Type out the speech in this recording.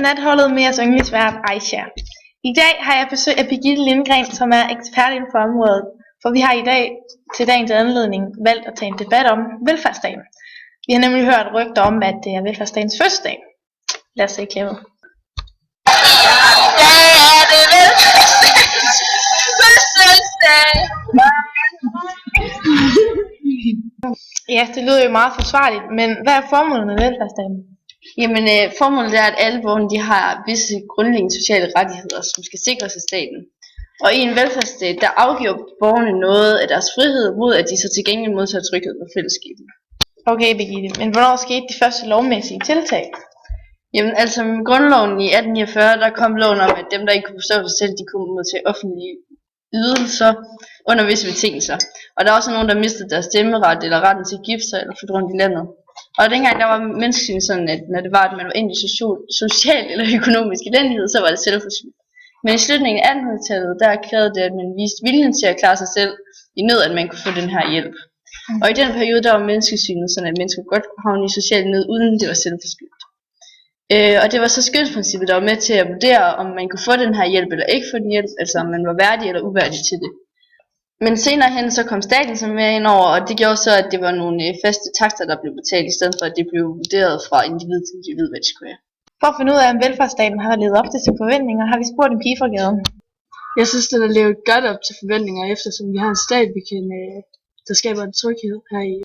Natholdet med jeres yndlingsvært Aisha. I dag har jeg besøg af Birgitte Lindgren, som er ekspert inden for området, for vi har i dag til dagens anledning valgt at tage en debat om velfærdsdagen. Vi har nemlig hørt rygter om, at det er velfærdsdagens fødselsdag. Lad os se klippet. Ja, det lyder jo meget forsvarligt, men hvad er formålet med velfærdsdagen? Jamen, formålet er, at alle borgerne de har visse grundlæggende sociale rettigheder, som skal sikres af staten. Og i en velfærdsstat, der afgiver borgerne noget af deres frihed mod, at de så til gengæld modtager tryghed fra fællesskabet. Okay, Birgitte, men hvornår skete de første lovmæssige tiltag? Jamen, altså med grundloven i 1849, der kom loven om, at dem, der ikke kunne forsørge sig selv, de kunne modtage offentlige ydelser under visse betingelser. Og der er også nogen, der mistede deres stemmeret eller retten til at gifte sig eller flytte rundt i landet. Og dengang der var menneskesynet sådan, at når det var, at man var inde i social eller økonomisk elendighed, så var det selvforsynet. Men i slutningen af 1800-tallet, der krævede det, at man viste viljen til at klare sig selv i nød, at man kunne få den her hjælp. Og i den periode, der var menneskesynet sådan, at mennesker godt kunne havne i social nød, uden det var selvforskyldt. Og det var så skønsprincippet, der var med til at vurdere, om man kunne få den her hjælp eller ikke få den hjælp, altså om man var værdig eller uværdig til det. Men senere hen så kom staten så mere ind over, og det gjorde så, at det var nogle faste takster, der blev betalt, i stedet for at det blev vurderet fra individ til individ, hvad det skulle være. For at finde ud af, om velfærdsstaten har levet op til sine forventninger, har vi spurgt en pige fra gaden. Jeg synes, den har levet godt op til forventninger, eftersom vi har en stat, der skaber en tryghed her i